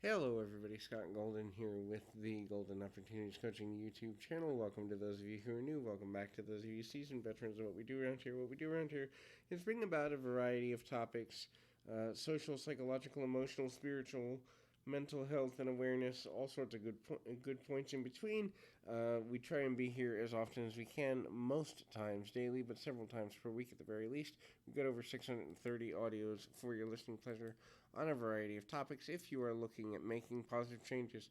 Hello, everybody. Scott Golden here with the Golden Opportunities Coaching YouTube channel. Welcome to those of you who are new. Welcome back to those of you seasoned veterans of what we do around here. What we do around here is bring about a variety of topics social, psychological, emotional, spiritual, mental health, and awareness, all sorts of good points in between. We try and be here as often as we can, most times daily, but several times per week at the very least. We've got over 630 audios for your listening pleasure on a variety of topics. If you are looking at making positive changes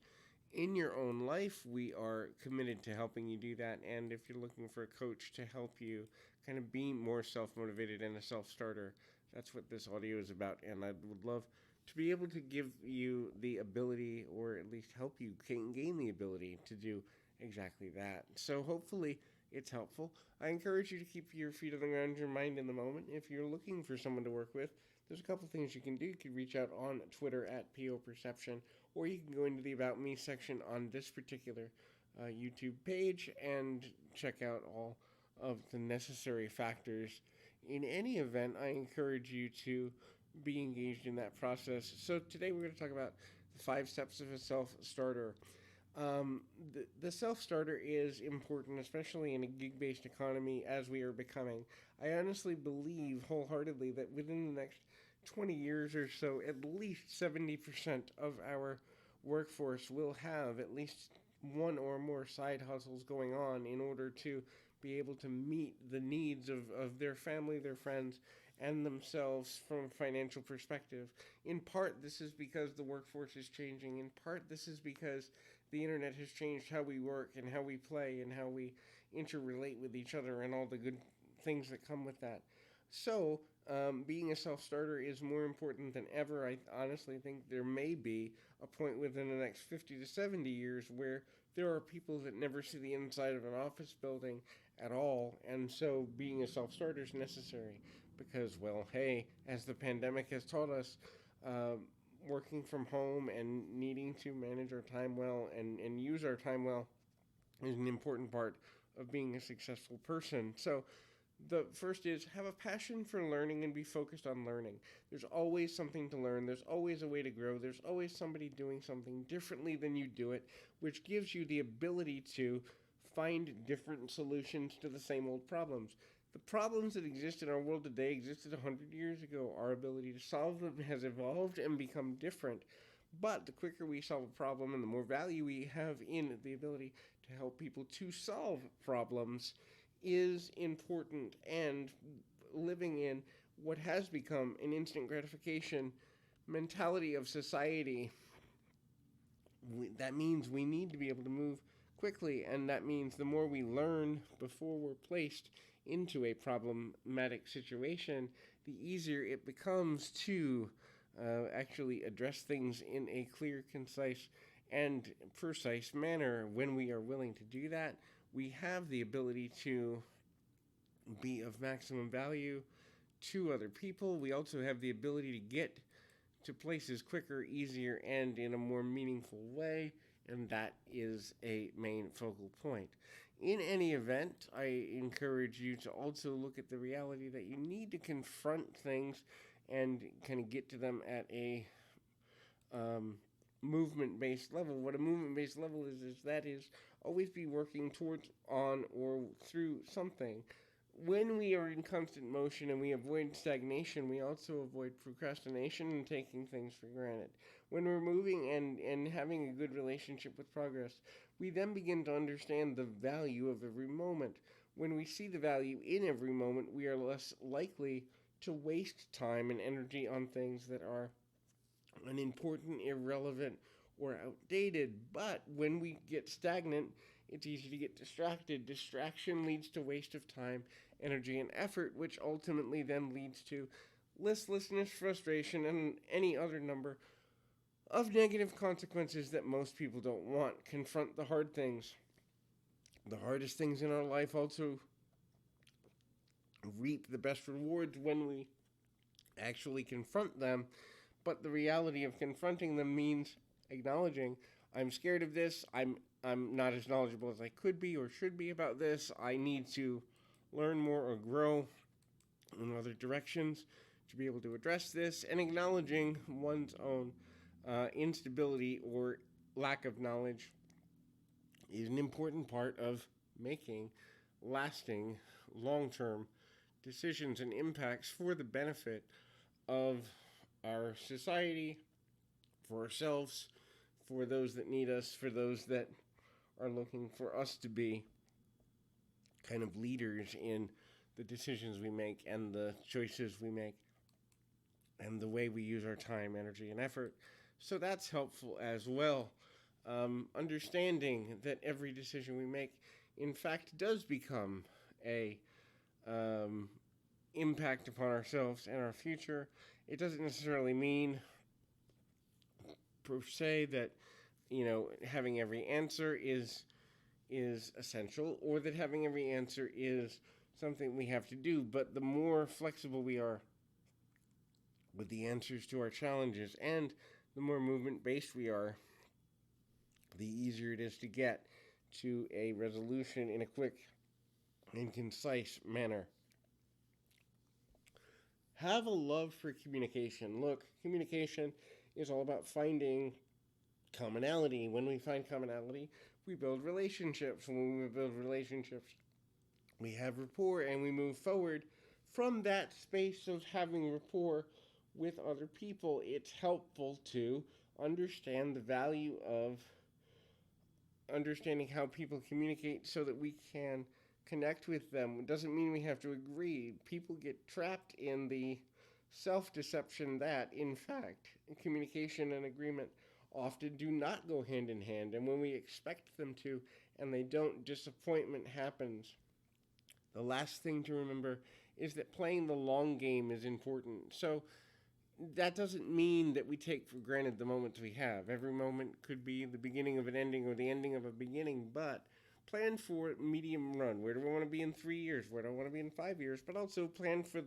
in your own life, we are committed to helping you do that. And if you're looking for a coach to help you kind of be more self-motivated and a self-starter, that's what this audio is about. And I would love to be able to give you the ability, or at least help you gain the ability to do exactly that. So hopefully it's helpful. I encourage you to keep your feet on the ground, your mind in the moment. If you're looking for someone to work with, there's a couple things you can do. You can reach out on Twitter at PO Perception, or you can go into the About Me section on this particular YouTube page and check out all of the necessary factors. In any event, I encourage you to be engaged in that process. So today we're going to talk about the 5 steps of a self-starter. The self-starter is important, especially in a gig-based economy as we are becoming. I honestly believe wholeheartedly that within the next 20 years or so, at least 70% of our workforce will have at least one or more side hustles going on in order to be able to meet the needs of their family, their friends, and themselves from a financial perspective. In part, this is because the workforce is changing. In part, this is because the internet has changed how we work and how we play and how we interrelate with each other and all the good things that come with that. So, being a self-starter is more important than ever. I honestly think there may be a point within the next 50 to 70 years where there are people that never see the inside of an office building at all, and so being a self-starter is necessary because, well, hey, as the pandemic has taught us, working from home and needing to manage our time well and use our time well is an important part of being a successful person. So, the first is have a passion for learning and be focused on learning. There's always something to learn. There's always a way to grow. There's always somebody doing something differently than you do it, which gives you the ability to find different solutions to the same old problems. The problems that exist in our world today existed 100 years ago. Our ability to solve them has evolved and become different. But the quicker we solve a problem and the more value we have in the ability to help people to solve problems, is important. And living in what has become an instant gratification mentality of society, that means we need to be able to move quickly, and that means the more we learn before we're placed into a problematic situation, the easier it becomes to actually address things in a clear, concise, and precise manner. When we are willing to do that, we have the ability to be of maximum value to other people. We also have the ability to get to places quicker, easier, and in a more meaningful way, and that is a main focal point. In any event, I encourage you to also look at the reality that you need to confront things and kind of get to them at a um, movement-based level. What a movement-based level is always be working towards, on, or through something. When we are in constant motion and we avoid stagnation, we also avoid procrastination and taking things for granted. When we're moving and having a good relationship with progress, we then begin to understand the value of every moment. When we see the value in every moment, we are less likely to waste time and energy on things that are unimportant, irrelevant, or outdated. But when we get stagnant, it's easy to get distracted. Distraction leads to waste of time, energy, and effort, which ultimately then leads to listlessness, frustration, and any other number of negative consequences that most people don't want. Confront the hard things. The hardest things in our life also reap the best rewards when we actually confront them. But the reality of confronting them means acknowledging, I'm scared of this. I'm not as knowledgeable as I could be or should be about this. I need to learn more or grow in other directions to be able to address this, and acknowledging one's own instability or lack of knowledge is an important part of making lasting, long term decisions and impacts for the benefit of our society, for ourselves, for those that need us, for those that are looking for us to be kind of leaders in the decisions we make and the choices we make and the way we use our time, energy, and effort. So that's helpful as well. Understanding that every decision we make, in fact, does become a impact upon ourselves and our future. It doesn't necessarily mean, per se, that having every answer is essential, or that having every answer is something we have to do. But the more flexible we are with the answers to our challenges, and the more movement-based we are, the easier it is to get to a resolution in a quick and concise manner. Have a love for communication. Look, communication is all about finding commonality. When we find commonality, we build relationships. When we build relationships, we have rapport, and we move forward from that space of having rapport with other people. It's helpful to understand the value of understanding how people communicate so that we can connect with them. It doesn't mean we have to agree. People get trapped in the self-deception that, in fact, communication and agreement often do not go hand in hand. And when we expect them to, and they don't, disappointment happens. The last thing to remember is that playing the long game is important. So that doesn't mean that we take for granted the moments we have. Every moment could be the beginning of an ending or the ending of a beginning, but plan for medium run. Where do I want to be in 3 years? Where do I want to be in 5 years? But also plan for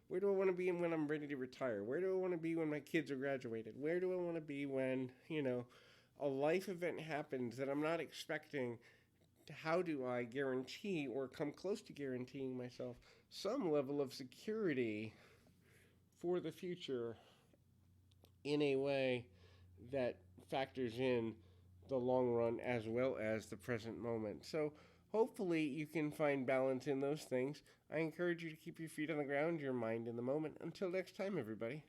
where do I want to be when I'm ready to retire? Where do I want to be when my kids are graduated? Where do I want to be when, a life event happens that I'm not expecting? How do I guarantee or come close to guaranteeing myself some level of security for the future in a way that factors in the long run as well as the present moment? So hopefully you can find balance in those things. I encourage you to keep your feet on the ground, your mind in the moment. Until next time, everybody.